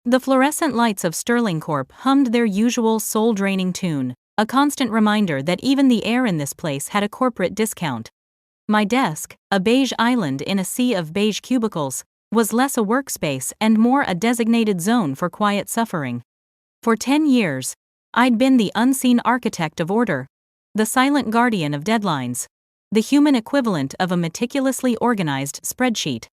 The fluorescent lights of Sterling Corp hummed their usual soul-draining tune, a constant reminder that even the air in this place had a corporate discount. My desk, a beige island in a sea of beige cubicles, was less a workspace and more a designated zone for quiet suffering. For 10 years, I'd been the unseen architect of order, the silent guardian of deadlines, the human equivalent of a meticulously organized spreadsheet.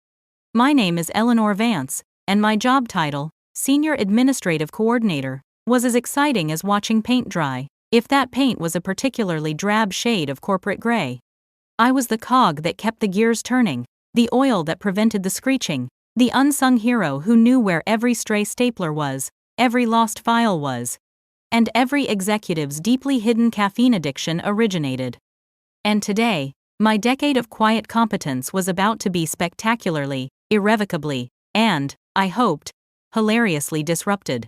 My name is Eleanor Vance, and my job title, Senior Administrative Coordinator, was as exciting as watching paint dry, if that paint was a particularly drab shade of corporate gray. I was the cog that kept the gears turning, the oil that prevented the screeching, the unsung hero who knew where every stray stapler was, every lost file was, and every executive's deeply hidden caffeine addiction originated. And today, my decade of quiet competence was about to be spectacularly, irrevocably, and, I hoped, hilariously disrupted.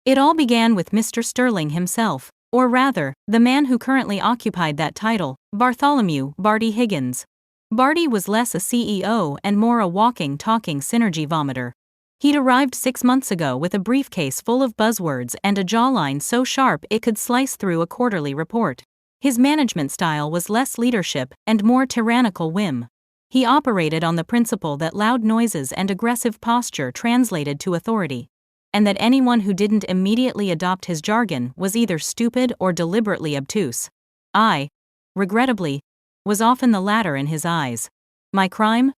It all began with Mr. Sterling himself, or rather, the man who currently occupied that title, Bartholomew "Barty" Higgins. Barty was less a CEO and more a walking, talking synergy vomiter. He'd arrived 6 months ago with a briefcase full of buzzwords and a jawline so sharp it could slice through a quarterly report. His management style was less leadership and more tyrannical whim. He operated on the principle that loud noises and aggressive posture translated to authority, and that anyone who didn't immediately adopt his jargon was either stupid or deliberately obtuse. I, regrettably, was often the latter in his eyes. My crime?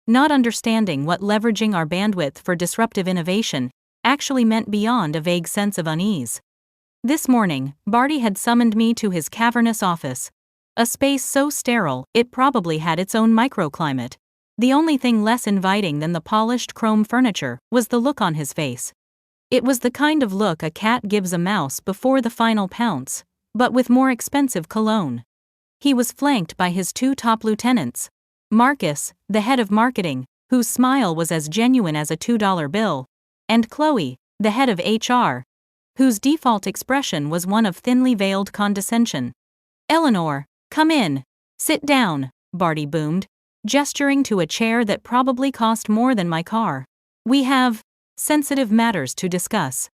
Not understanding what leveraging our bandwidth for disruptive innovation actually meant beyond a vague sense of unease. This morning, Barty had summoned me to his cavernous office, a space so sterile it probably had its own microclimate. The only thing less inviting than the polished chrome furniture was the look on his face. It was the kind of look a cat gives a mouse before the final pounce, but with more expensive cologne. He was flanked by his 2 top lieutenants, Marcus, the head of marketing, whose smile was as genuine as a $2 bill, and Chloe, the head of HR, whose default expression was one of thinly veiled condescension. "Eleanor, come in. Sit down," Barty boomed, gesturing to a chair that probably cost more than my car. "We have sensitive matters to discuss."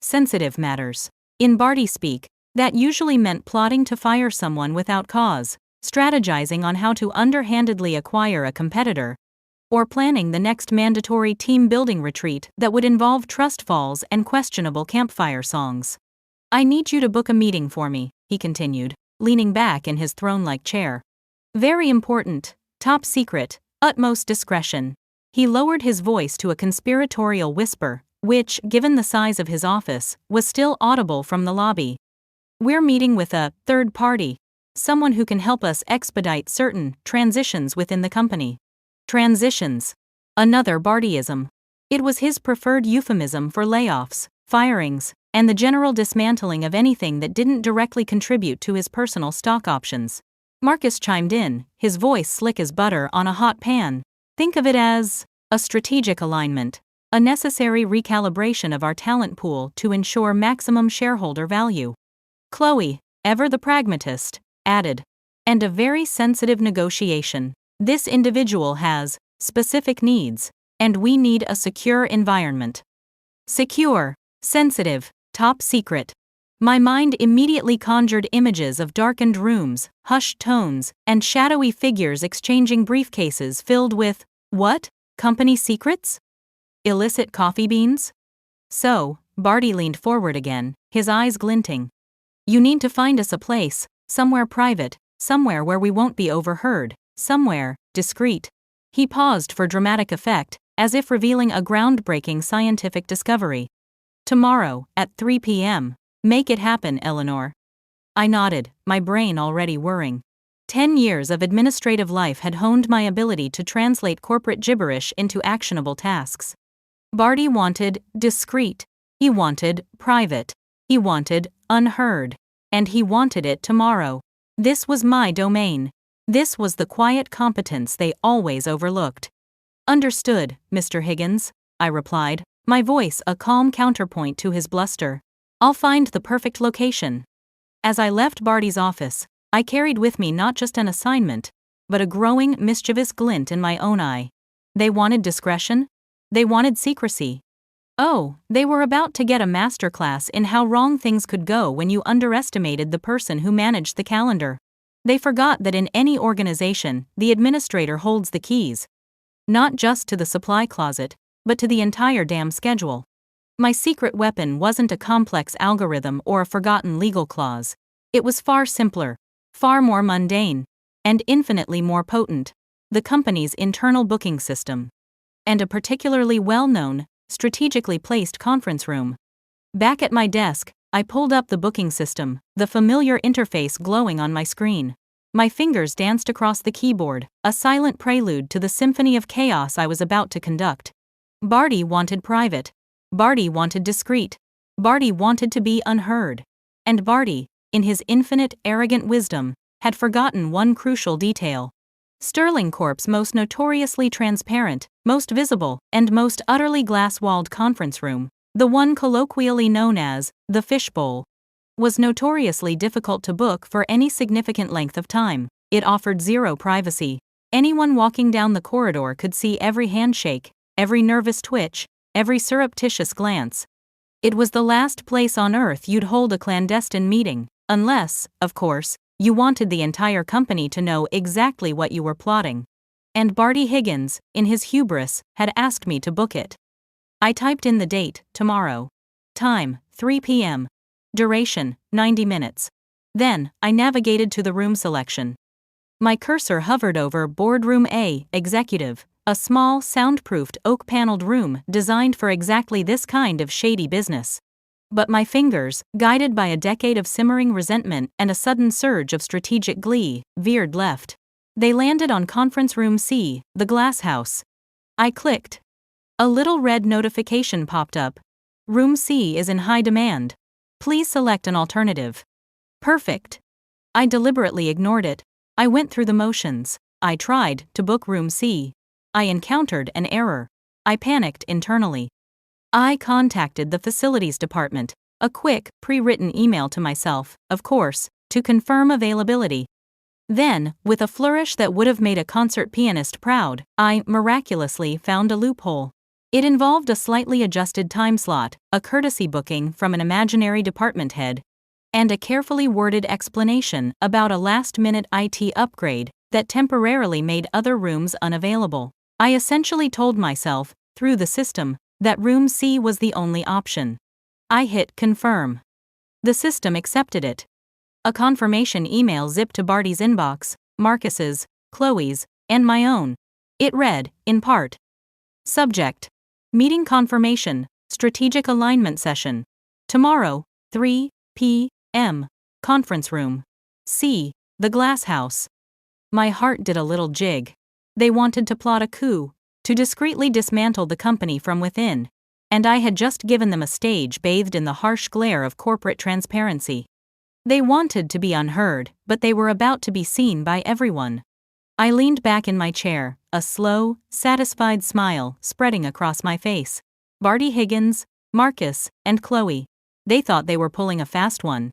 Sensitive matters. In Barty speak, that usually meant plotting to fire someone without cause, strategizing on how to underhandedly acquire a competitor, or planning the next mandatory team-building retreat that would involve trust falls and questionable campfire songs. "I need you to book a meeting for me," he continued, leaning back in his throne-like chair. "Very important, top secret, utmost discretion." He lowered his voice to a conspiratorial whisper, which, given the size of his office, was still audible from the lobby. "We're meeting with a third party, someone who can help us expedite certain transitions within the company." Transitions. Another Bartyism. It was his preferred euphemism for layoffs, firings, and the general dismantling of anything that didn't directly contribute to his personal stock options. Marcus chimed in, his voice slick as butter on a hot pan. "Think of it as a strategic alignment, a necessary recalibration of our talent pool to ensure maximum shareholder value." Chloe, ever the pragmatist, added, "And a very sensitive negotiation. This individual has specific needs, and we need a secure environment." Secure, sensitive, top secret. My mind immediately conjured images of darkened rooms, hushed tones, and shadowy figures exchanging briefcases filled with, what? Company secrets? Illicit coffee beans? "So," Barty leaned forward again, his eyes glinting. "You need to find us a place, somewhere private, somewhere where we won't be overheard, somewhere discreet." He paused for dramatic effect, as if revealing a groundbreaking scientific discovery. "Tomorrow, at 3 p.m. Make it happen, Eleanor." I nodded, my brain already whirring. 10 years of administrative life had honed my ability to translate corporate gibberish into actionable tasks. Barty wanted discreet. He wanted private. He wanted unheard. And he wanted it tomorrow. This was my domain. This was the quiet competence they always overlooked. "Understood, Mr. Higgins," I replied, my voice a calm counterpoint to his bluster. "I'll find the perfect location." As I left Barty's office, I carried with me not just an assignment, but a growing, mischievous glint in my own eye. They wanted discretion? They wanted secrecy. Oh, they were about to get a masterclass in how wrong things could go when you underestimated the person who managed the calendar. They forgot that in any organization, the administrator holds the keys. Not just to the supply closet, but to the entire damn schedule. My secret weapon wasn't a complex algorithm or a forgotten legal clause. It was far simpler, far more mundane, and infinitely more potent. The company's internal booking system. And a particularly well-known, strategically placed conference room. Back at my desk, I pulled up the booking system, the familiar interface glowing on my screen. My fingers danced across the keyboard, a silent prelude to the symphony of chaos I was about to conduct. Barty wanted private. Barty wanted discreet. Barty wanted to be unheard. And Barty, in his infinite, arrogant wisdom, had forgotten one crucial detail. Sterling Corp's most notoriously transparent, most visible, and most utterly glass-walled conference room, the one colloquially known as the fishbowl, was notoriously difficult to book for any significant length of time. It offered zero privacy. Anyone walking down the corridor could see every handshake, every nervous twitch, every surreptitious glance. It was the last place on earth you'd hold a clandestine meeting, unless, of course, you wanted the entire company to know exactly what you were plotting. And Barty Higgins, in his hubris, had asked me to book it. I typed in the date, tomorrow. Time, 3 p.m. Duration, 90 minutes. Then, I navigated to the room selection. My cursor hovered over Boardroom A, Executive, a small, soundproofed, oak-paneled room designed for exactly this kind of shady business. But my fingers, guided by a decade of simmering resentment and a sudden surge of strategic glee, veered left. They landed on Conference Room C, the glass house. I clicked. A little red notification popped up. Room C is in high demand. Please select an alternative. Perfect. I deliberately ignored it. I went through the motions. I tried to book Room C. I encountered an error. I panicked internally. I contacted the facilities department, a quick, pre-written email to myself, of course, to confirm availability. Then, with a flourish that would have made a concert pianist proud, I miraculously found a loophole. It involved a slightly adjusted time slot, a courtesy booking from an imaginary department head, and a carefully worded explanation about a last-minute IT upgrade that temporarily made other rooms unavailable. I essentially told myself, through the system, that Room C was the only option. I hit confirm. The system accepted it. A confirmation email zipped to Barty's inbox, Marcus's, Chloe's, and my own. It read, in part. Subject. Meeting confirmation, strategic alignment session. Tomorrow, 3 p.m. Conference room. C. The glass house. My heart did a little jig. They wanted to plot a coup, to discreetly dismantle the company from within, and I had just given them a stage bathed in the harsh glare of corporate transparency. They wanted to be unheard, but they were about to be seen by everyone. I leaned back in my chair, a slow, satisfied smile spreading across my face. Barty Higgins, Marcus, and Chloe. They thought they were pulling a fast one.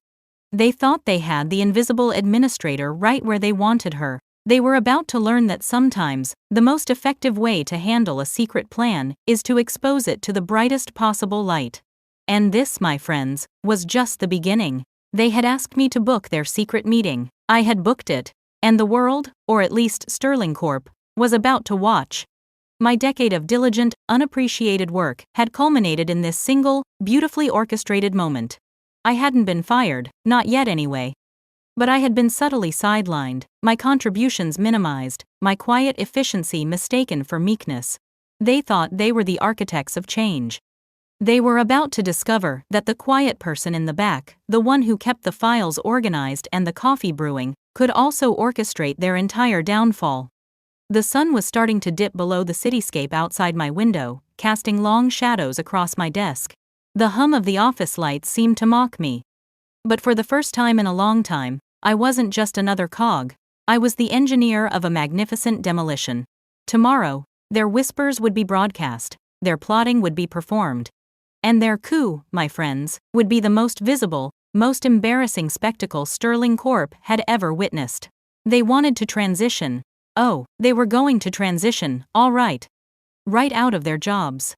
They thought they had the invisible administrator right where they wanted her. They were about to learn that sometimes, the most effective way to handle a secret plan is to expose it to the brightest possible light. And this, my friends, was just the beginning. They had asked me to book their secret meeting. I had booked it, and the world, or at least Sterling Corp, was about to watch. My decade of diligent, unappreciated work had culminated in this single, beautifully orchestrated moment. I hadn't been fired, not yet anyway. But I had been subtly sidelined, my contributions minimized, my quiet efficiency mistaken for meekness. They thought they were the architects of change. They were about to discover that the quiet person in the back, the one who kept the files organized and the coffee brewing, could also orchestrate their entire downfall. The sun was starting to dip below the cityscape outside my window, casting long shadows across my desk. The hum of the office lights seemed to mock me. But for the first time in a long time, I wasn't just another cog. I was the engineer of a magnificent demolition. Tomorrow, their whispers would be broadcast, their plotting would be performed. And their coup, my friends, would be the most visible, most embarrassing spectacle Sterling Corp had ever witnessed. They wanted to transition. Oh, they were going to transition, all right. Right out of their jobs.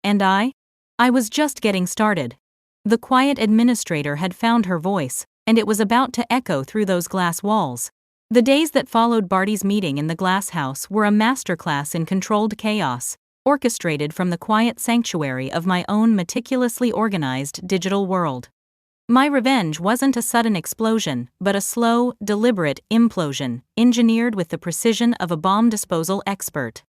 And I I was just getting started. The quiet administrator had found her voice, and it was about to echo through those glass walls. The days that followed Barty's meeting in the glass house were a masterclass in controlled chaos, orchestrated from the quiet sanctuary of my own meticulously organized digital world. My revenge wasn't a sudden explosion, but a slow, deliberate implosion, engineered with the precision of a bomb disposal expert.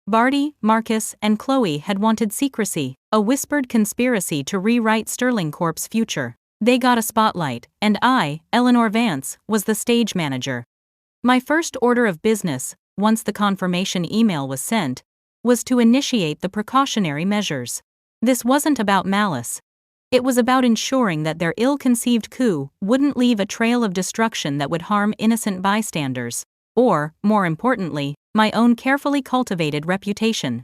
Barty, Marcus, and Chloe had wanted secrecy, a whispered conspiracy to rewrite Sterling Corp's future. They got a spotlight, and I, Eleanor Vance, was the stage manager. My first order of business, once the confirmation email was sent, was to initiate the precautionary measures. This wasn't about malice. It was about ensuring that their ill-conceived coup wouldn't leave a trail of destruction that would harm innocent bystanders, or, more importantly, my own carefully cultivated reputation.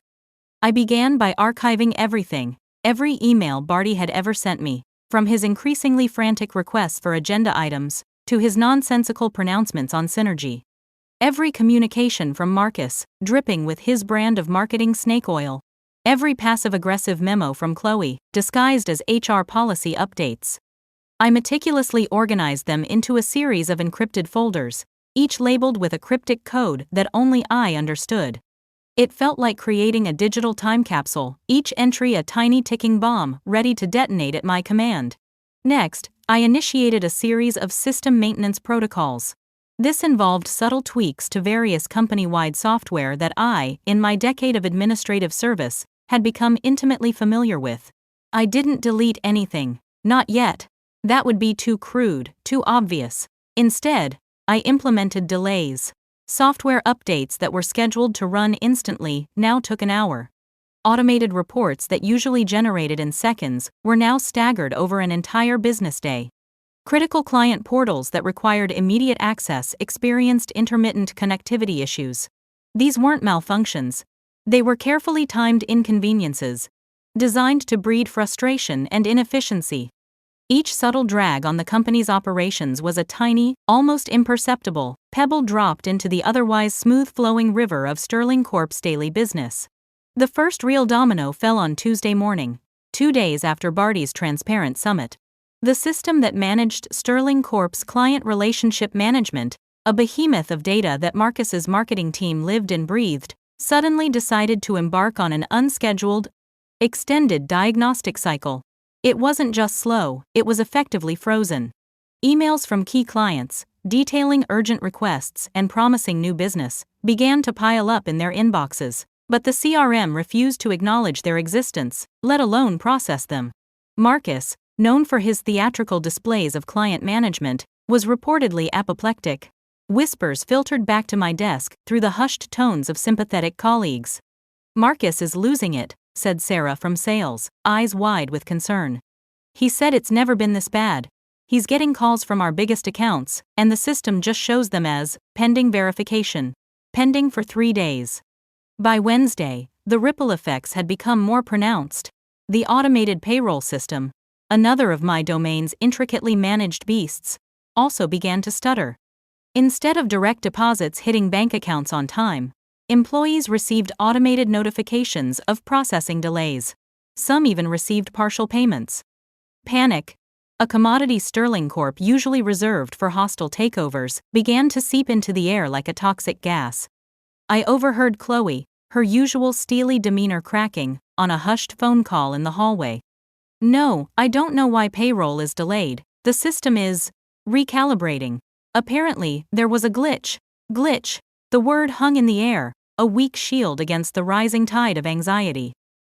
I began by archiving every email Barty had ever sent me, from his increasingly frantic requests for agenda items, to his nonsensical pronouncements on synergy. Every communication from Marcus, dripping with his brand of marketing snake oil. Every passive-aggressive memo from Chloe, disguised as HR policy updates. I meticulously organized them into a series of encrypted folders, each labeled with a cryptic code that only I understood. It felt like creating a digital time capsule, each entry a tiny ticking bomb ready to detonate at my command. Next, I initiated a series of system maintenance protocols. This involved subtle tweaks to various company-wide software that I, in my decade of administrative service, had become intimately familiar with. I didn't delete anything, not yet. That would be too crude, too obvious. Instead, I implemented delays. Software updates that were scheduled to run instantly now took an hour. Automated reports that usually generated in seconds were now staggered over an entire business day. Critical client portals that required immediate access experienced intermittent connectivity issues. These weren't malfunctions. They were carefully timed inconveniences, designed to breed frustration and inefficiency. Each subtle drag on the company's operations was a tiny, almost imperceptible, pebble dropped into the otherwise smooth-flowing river of Sterling Corp's daily business. The first real domino fell on Tuesday morning, 2 days after Barty's transparent summit. The system that managed Sterling Corp's client relationship management, a behemoth of data that Marcus's marketing team lived and breathed, suddenly decided to embark on an unscheduled, extended diagnostic cycle. It wasn't just slow, it was effectively frozen. Emails from key clients, detailing urgent requests and promising new business, began to pile up in their inboxes, but the CRM refused to acknowledge their existence, let alone process them. Marcus, known for his theatrical displays of client management, was reportedly apoplectic. Whispers filtered back to my desk through the hushed tones of sympathetic colleagues. "Marcus is losing it," said Sarah from sales, eyes wide with concern. "He said it's never been this bad. He's getting calls from our biggest accounts, and the system just shows them as pending verification. Pending for 3 days. By Wednesday, the ripple effects had become more pronounced. The automated payroll system, another of my domain's intricately managed beasts, also began to stutter. Instead of direct deposits hitting bank accounts on time, employees received automated notifications of processing delays. Some even received partial payments. Panic, a commodity Sterling Corp usually reserved for hostile takeovers, began to seep into the air like a toxic gas. I overheard Chloe, her usual steely demeanor cracking, on a hushed phone call in the hallway. "No, I don't know why payroll is delayed. The system is recalibrating. Apparently, there was a glitch. Glitch. The word hung in the air, a weak shield against the rising tide of anxiety.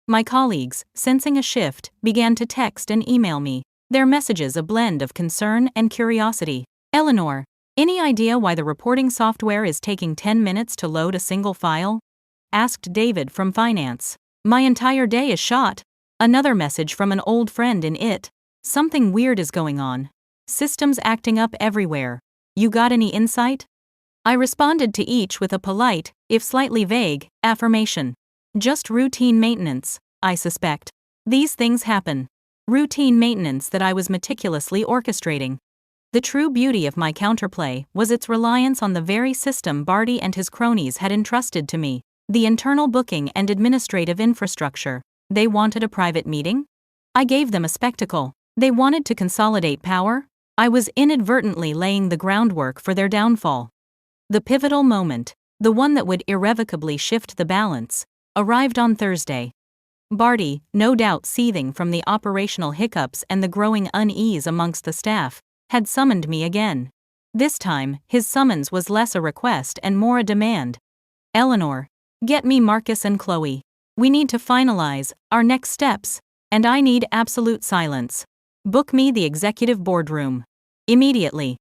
My colleagues, sensing a shift, began to text and email me, their messages a blend of concern and curiosity. "Eleanor, any idea why the reporting software is taking 10 minutes to load a single file?" asked David from finance. "My entire day is shot." Another message from an old friend in it. "Something weird is going on. Systems acting up everywhere. You got any insight?" I responded to each with a polite, if slightly vague, affirmation. "Just routine maintenance, I suspect. These things happen." Routine maintenance that I was meticulously orchestrating. The true beauty of my counterplay was its reliance on the very system Barty and his cronies had entrusted to me, the internal booking and administrative infrastructure. They wanted a private meeting? I gave them a spectacle. They wanted to consolidate power? I was inadvertently laying the groundwork for their downfall. The pivotal moment, the one that would irrevocably shift the balance, arrived on Thursday. Barty, no doubt seething from the operational hiccups and the growing unease amongst the staff, had summoned me again. This time, his summons was less a request and more a demand. Eleanor, get me Marcus and Chloe. We need to finalize our next steps, and I need absolute silence. Book me the executive boardroom. Immediately.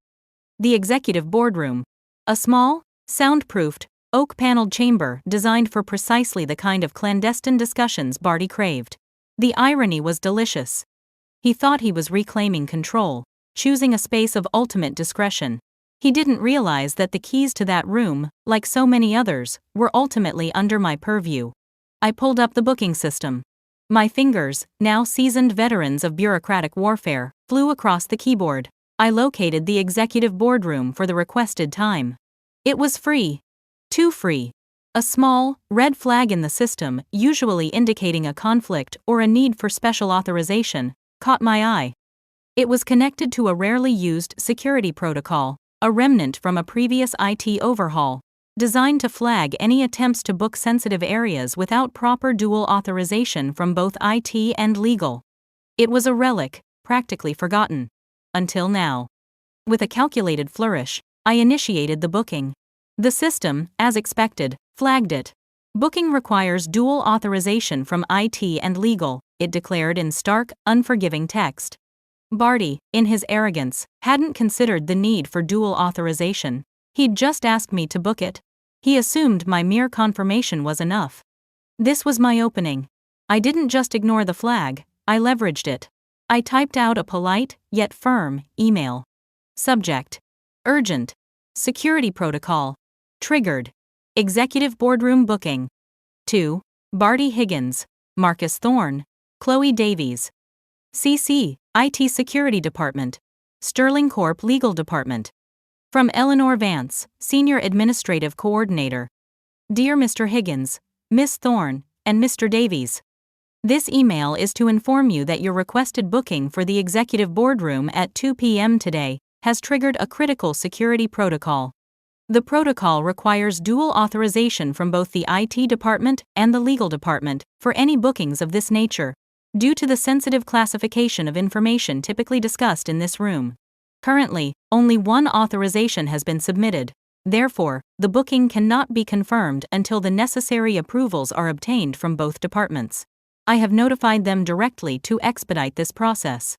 The executive boardroom. A small, soundproofed, oak-paneled chamber designed for precisely the kind of clandestine discussions Barty craved. The irony was delicious. He thought he was reclaiming control, choosing a space of ultimate discretion. He didn't realize that the keys to that room, like so many others, were ultimately under my purview. I pulled up the booking system. My fingers, now seasoned veterans of bureaucratic warfare, flew across the keyboard. I located the executive boardroom for the requested time. It was free. Too free. A small, red flag in the system, usually indicating a conflict or a need for special authorization, caught my eye. It was connected to a rarely used security protocol, a remnant from a previous IT overhaul, designed to flag any attempts to book sensitive areas without proper dual authorization from both IT and legal. It was a relic, practically forgotten. Until now. With a calculated flourish, I initiated the booking. The system, as expected, flagged it. Booking requires dual authorization from IT and legal, it declared in stark, unforgiving text. Barty, in his arrogance, hadn't considered the need for dual authorization. He'd just asked me to book it. He assumed my mere confirmation was enough. This was my opening. I didn't just ignore the flag, I leveraged it. I typed out a polite, yet firm, email. Subject. Urgent. Security protocol. Triggered. Executive boardroom booking. To Barty Higgins, Marcus Thorne, Chloe Davies. CC, IT Security Department. Sterling Corp Legal Department. From Eleanor Vance, Senior Administrative Coordinator. Dear Mr. Higgins, Miss Thorne, and Mr. Davies. This email is to inform you that your requested booking for the executive boardroom at 2 p.m. today has triggered a critical security protocol. The protocol requires dual authorization from both the IT department and the legal department for any bookings of this nature, due to the sensitive classification of information typically discussed in this room. Currently, only one authorization has been submitted. Therefore, the booking cannot be confirmed until the necessary approvals are obtained from both departments. I have notified them directly to expedite this process.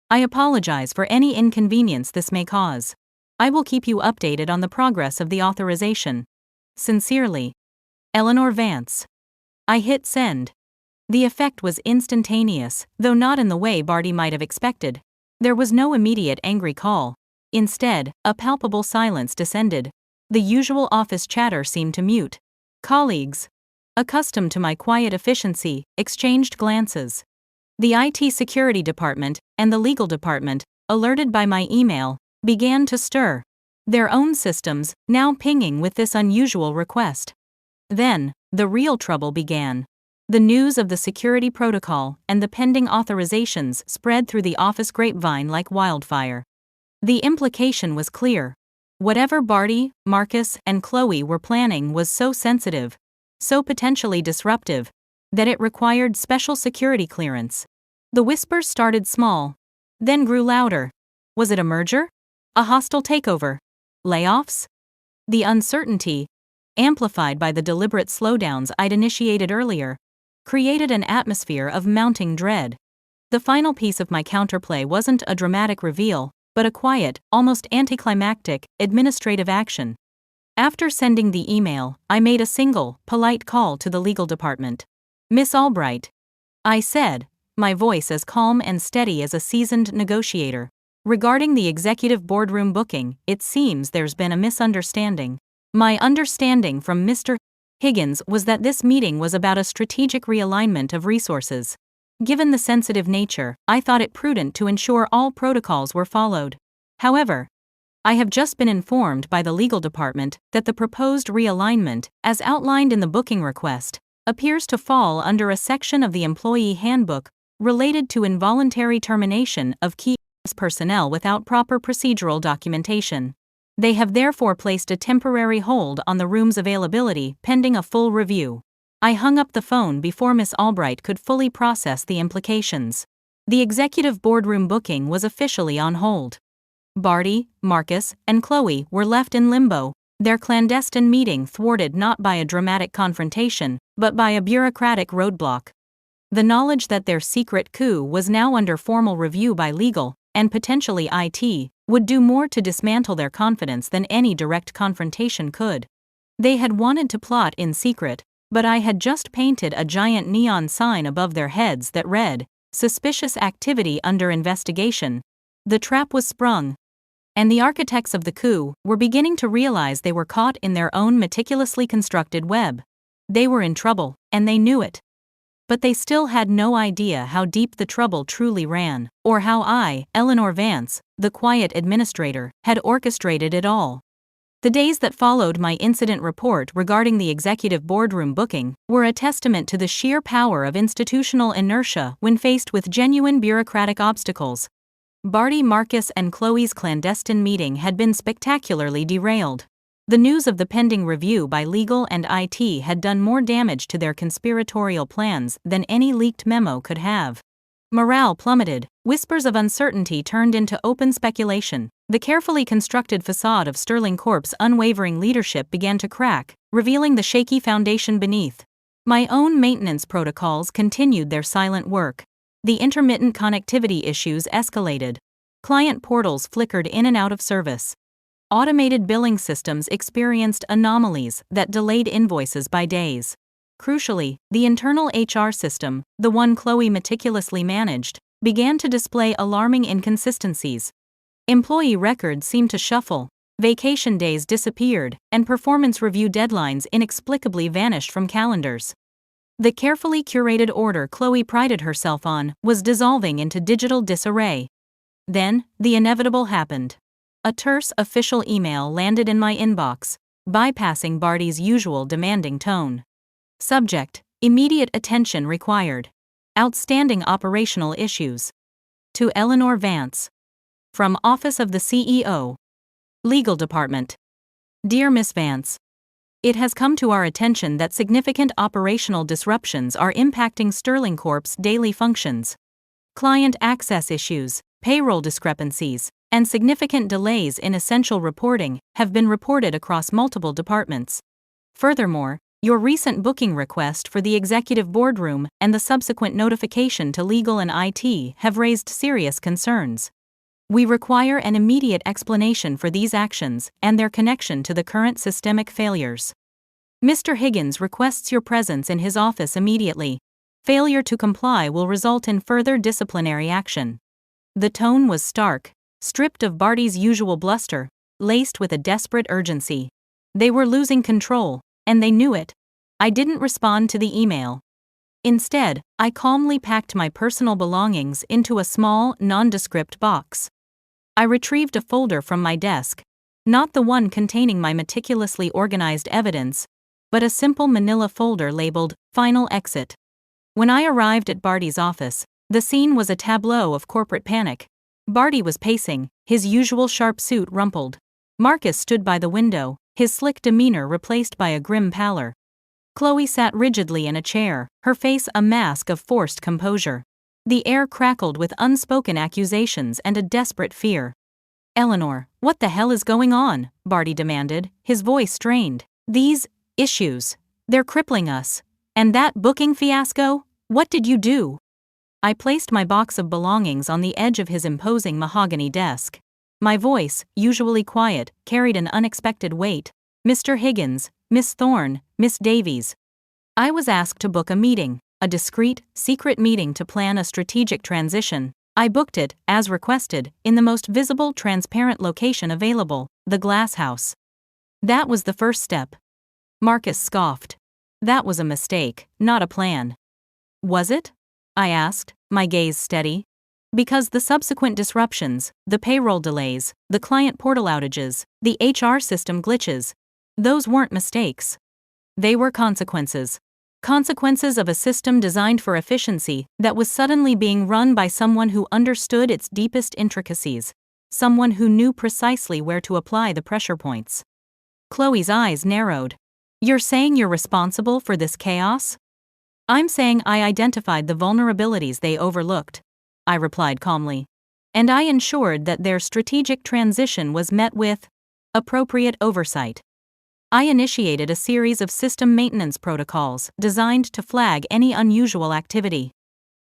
I apologize for any inconvenience this may cause. I will keep you updated on the progress of the authorization. Sincerely, Eleanor Vance. I hit send. The effect was instantaneous, though not in the way Barty might have expected. There was no immediate angry call. Instead, a palpable silence descended. The usual office chatter seemed to mute. Colleagues, accustomed to my quiet efficiency, exchanged glances. The IT security department and the legal department, alerted by my email, began to stir. Their own systems, now pinging with this unusual request. Then, the real trouble began. The news of the security protocol and the pending authorizations spread through the office grapevine like wildfire. The implication was clear. Whatever Barty, Marcus, and Chloe were planning was so sensitive, so potentially disruptive, that it required special security clearance. The whispers started small, then grew louder. Was it a merger? A hostile takeover? Layoffs? The uncertainty, amplified by the deliberate slowdowns I'd initiated earlier, created an atmosphere of mounting dread. The final piece of my counterplay wasn't a dramatic reveal, but a quiet, almost anticlimactic, administrative action. After sending the email, I made a single, polite call to the legal department. Miss Albright, I said, my voice as calm and steady as a seasoned negotiator. Regarding the executive boardroom booking, it seems there's been a misunderstanding. My understanding from Mr. Higgins was that this meeting was about a strategic realignment of resources. Given the sensitive nature, I thought it prudent to ensure all protocols were followed. However, I have just been informed by the legal department that the proposed realignment, as outlined in the booking request, appears to fall under a section of the employee handbook related to involuntary termination of key personnel without proper procedural documentation. They have therefore placed a temporary hold on the room's availability pending a full review. I hung up the phone before Miss Albright could fully process the implications. The executive boardroom booking was officially on hold. Barty, Marcus, and Chloe were left in limbo, their clandestine meeting thwarted not by a dramatic confrontation, but by a bureaucratic roadblock. The knowledge that their secret coup was now under formal review by legal, and potentially IT, would do more to dismantle their confidence than any direct confrontation could. They had wanted to plot in secret, but I had just painted a giant neon sign above their heads that read, "Suspicious activity under investigation." The trap was sprung. And the architects of the coup were beginning to realize they were caught in their own meticulously constructed web. They were in trouble, and they knew it. But they still had no idea how deep the trouble truly ran, or how I, Eleanor Vance, the quiet administrator, had orchestrated it all. The days that followed my incident report regarding the executive boardroom booking were a testament to the sheer power of institutional inertia when faced with genuine bureaucratic obstacles. Barty, Marcus, and Chloe's clandestine meeting had been spectacularly derailed. The news of the pending review by legal and IT had done more damage to their conspiratorial plans than any leaked memo could have. Morale plummeted, whispers of uncertainty turned into open speculation. The carefully constructed facade of Sterling Corp's unwavering leadership began to crack, revealing the shaky foundation beneath. My own maintenance protocols continued their silent work. The intermittent connectivity issues escalated. Client portals flickered in and out of service. Automated billing systems experienced anomalies that delayed invoices by days. Crucially, the internal HR system, the one Chloe meticulously managed, began to display alarming inconsistencies. Employee records seemed to shuffle, vacation days disappeared, and performance review deadlines inexplicably vanished from calendars. The carefully curated order Chloe prided herself on was dissolving into digital disarray. Then, the inevitable happened. A terse official email landed in my inbox, bypassing Barty's usual demanding tone. Subject: immediate attention required. Outstanding operational issues. To Eleanor Vance. From Office of the CEO. Legal Department. Dear Miss Vance, it has come to our attention that significant operational disruptions are impacting Sterling Corp's daily functions. Client access issues, payroll discrepancies, and significant delays in essential reporting have been reported across multiple departments. Furthermore, your recent booking request for the executive boardroom and the subsequent notification to legal and IT have raised serious concerns. We require an immediate explanation for these actions and their connection to the current systemic failures. Mr. Higgins requests your presence in his office immediately. Failure to comply will result in further disciplinary action. The tone was stark, stripped of Barty's usual bluster, laced with a desperate urgency. They were losing control, and they knew it. I didn't respond to the email. Instead, I calmly packed my personal belongings into a small, nondescript box. I retrieved a folder from my desk, not the one containing my meticulously organized evidence, but a simple manila folder labeled Final Exit. When I arrived at Barty's office, the scene was a tableau of corporate panic. Barty was pacing, his usual sharp suit rumpled. Marcus stood by the window, his slick demeanor replaced by a grim pallor. Chloe sat rigidly in a chair, her face a mask of forced composure. The air crackled with unspoken accusations and a desperate fear. Eleanor, what the hell is going on? Barty demanded, his voice strained. These issues, they're crippling us. And that booking fiasco? What did you do? I placed my box of belongings on the edge of his imposing mahogany desk. My voice, usually quiet, carried an unexpected weight. Mr. Higgins, Miss Thorne, Miss Davies. I was asked to book a meeting, a discreet, secret meeting to plan a strategic transition. I booked it, as requested, in the most visible, transparent location available, the glass house. That was the first step. Marcus scoffed. That was a mistake, not a plan. Was it? I asked, my gaze steady. Because the subsequent disruptions, the payroll delays, the client portal outages, the HR system glitches, those weren't mistakes. They were consequences. Consequences of a system designed for efficiency that was suddenly being run by someone who understood its deepest intricacies, someone who knew precisely where to apply the pressure points. Chloe's eyes narrowed. You're saying you're responsible for this chaos? I'm saying I identified the vulnerabilities they overlooked, I replied calmly. And I ensured that their strategic transition was met with appropriate oversight. I initiated a series of system maintenance protocols designed to flag any unusual activity.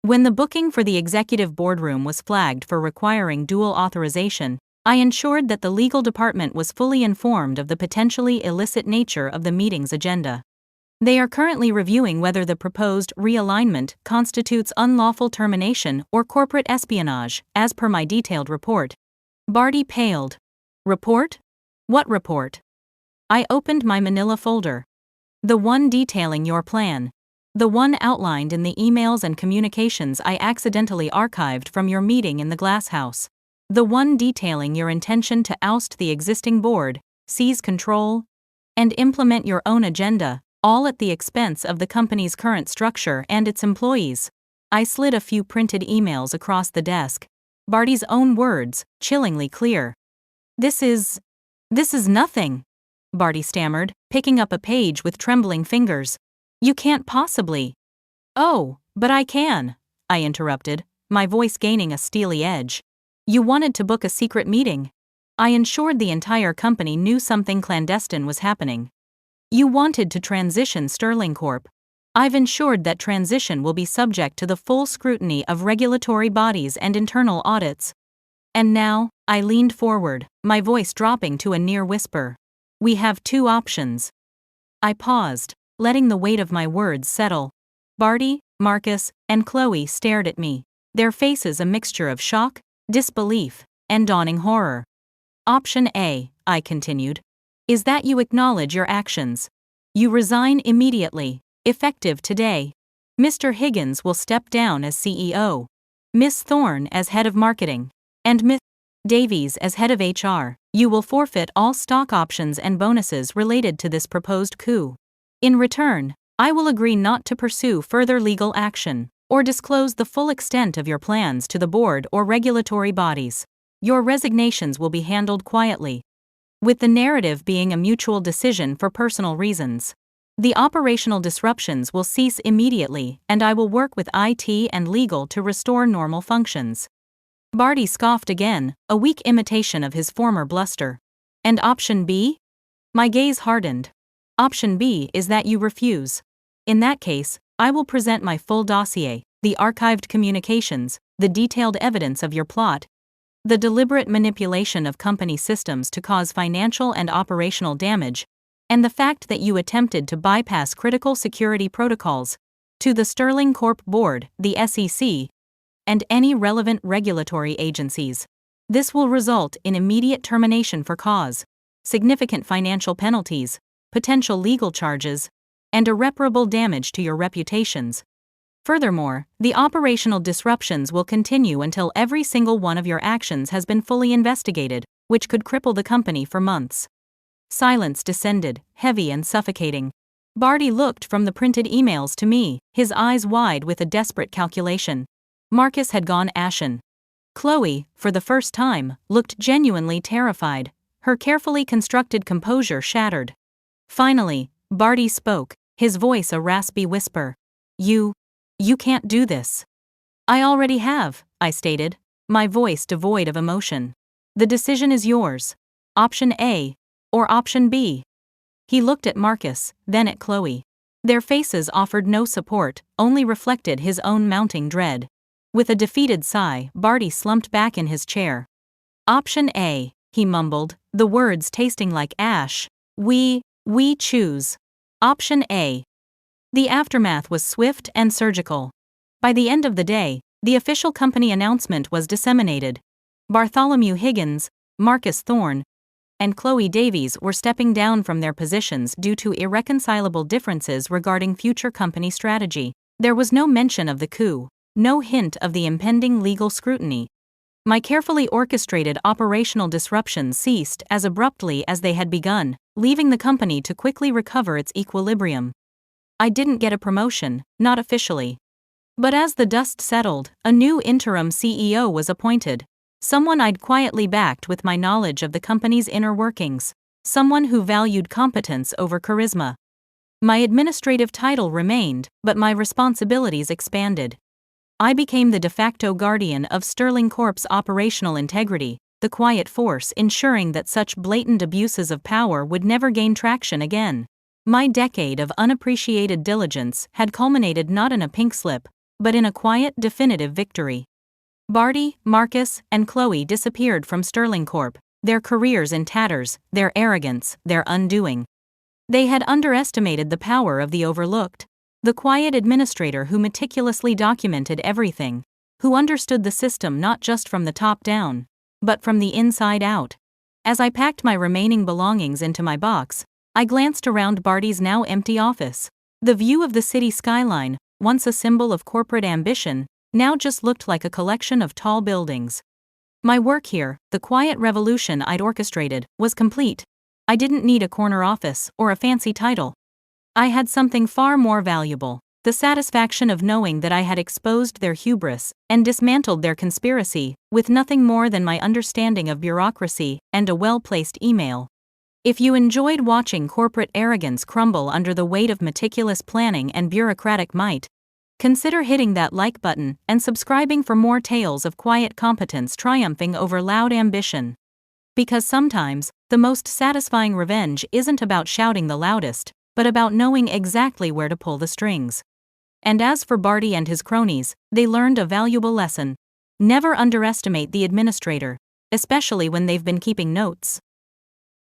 When the booking for the executive boardroom was flagged for requiring dual authorization, I ensured that the legal department was fully informed of the potentially illicit nature of the meeting's agenda. They are currently reviewing whether the proposed realignment constitutes unlawful termination or corporate espionage, as per my detailed report. Barty paled. Report? What report? I opened my manila folder. The one detailing your plan. The one outlined in the emails and communications I accidentally archived from your meeting in the glass house. The one detailing your intention to oust the existing board, seize control, and implement your own agenda, all at the expense of the company's current structure and its employees. I slid a few printed emails across the desk. Barty's own words, chillingly clear. This is nothing, Barty stammered, picking up a page with trembling fingers. You can't possibly. Oh, but I can, I interrupted, my voice gaining a steely edge. You wanted to book a secret meeting. I ensured the entire company knew something clandestine was happening. You wanted to transition Sterling Corp. I've ensured that transition will be subject to the full scrutiny of regulatory bodies and internal audits. And now, I leaned forward, my voice dropping to a near whisper. We have two options. I paused, letting the weight of my words settle. Barty, Marcus, and Chloe stared at me, their faces a mixture of shock, disbelief, and dawning horror. Option A, I continued, is that you acknowledge your actions. You resign immediately, effective today. Mr. Higgins will step down as CEO. Miss Thorne as head of marketing. And Miss Davies as head of HR. You will forfeit all stock options and bonuses related to this proposed coup. In return, I will agree not to pursue further legal action or disclose the full extent of your plans to the board or regulatory bodies. Your resignations will be handled quietly, with the narrative being a mutual decision for personal reasons. The operational disruptions will cease immediately, and I will work with IT and legal to restore normal functions. Barty scoffed again, a weak imitation of his former bluster. And option B? My gaze hardened. Option B is that you refuse. In that case, I will present my full dossier, the archived communications, the detailed evidence of your plot, the deliberate manipulation of company systems to cause financial and operational damage, and the fact that you attempted to bypass critical security protocols, to the Sterling Corp board, the SEC, and any relevant regulatory agencies. This will result in immediate termination for cause, significant financial penalties, potential legal charges, and irreparable damage to your reputations. Furthermore, the operational disruptions will continue until every single one of your actions has been fully investigated, which could cripple the company for months. Silence descended, heavy and suffocating. Barty looked from the printed emails to me, his eyes wide with a desperate calculation. Marcus had gone ashen. Chloe, for the first time, looked genuinely terrified, her carefully constructed composure shattered. Finally, Barty spoke, his voice a raspy whisper. You can't do this. I already have, I stated, my voice devoid of emotion. The decision is yours. Option A, or option B. He looked at Marcus, then at Chloe. Their faces offered no support, only reflected his own mounting dread. With a defeated sigh, Barty slumped back in his chair. Option A, he mumbled, the words tasting like ash. We choose. Option A. The aftermath was swift and surgical. By the end of the day, the official company announcement was disseminated. Bartholomew Higgins, Marcus Thorne, and Chloe Davies were stepping down from their positions due to irreconcilable differences regarding future company strategy. There was no mention of the coup, no hint of the impending legal scrutiny. My carefully orchestrated operational disruptions ceased as abruptly as they had begun, leaving the company to quickly recover its equilibrium. I didn't get a promotion, not officially. But as the dust settled, a new interim CEO was appointed. Someone I'd quietly backed with my knowledge of the company's inner workings. Someone who valued competence over charisma. My administrative title remained, but my responsibilities expanded. I became the de facto guardian of Sterling Corp's operational integrity, the quiet force ensuring that such blatant abuses of power would never gain traction again. My decade of unappreciated diligence had culminated not in a pink slip, but in a quiet, definitive victory. Barty, Marcus, and Chloe disappeared from Sterling Corp, their careers in tatters, their arrogance, their undoing. They had underestimated the power of the overlooked, the quiet administrator who meticulously documented everything, who understood the system not just from the top down, but from the inside out. As I packed my remaining belongings into my box, I glanced around Barty's now empty office. The view of the city skyline, once a symbol of corporate ambition, now just looked like a collection of tall buildings. My work here, the quiet revolution I'd orchestrated, was complete. I didn't need a corner office or a fancy title. I had something far more valuable, the satisfaction of knowing that I had exposed their hubris and dismantled their conspiracy with nothing more than my understanding of bureaucracy and a well-placed email. If you enjoyed watching corporate arrogance crumble under the weight of meticulous planning and bureaucratic might, consider hitting that like button and subscribing for more tales of quiet competence triumphing over loud ambition. Because sometimes, the most satisfying revenge isn't about shouting the loudest, but about knowing exactly where to pull the strings. And as for Barty and his cronies, they learned a valuable lesson. Never underestimate the administrator, especially when they've been keeping notes.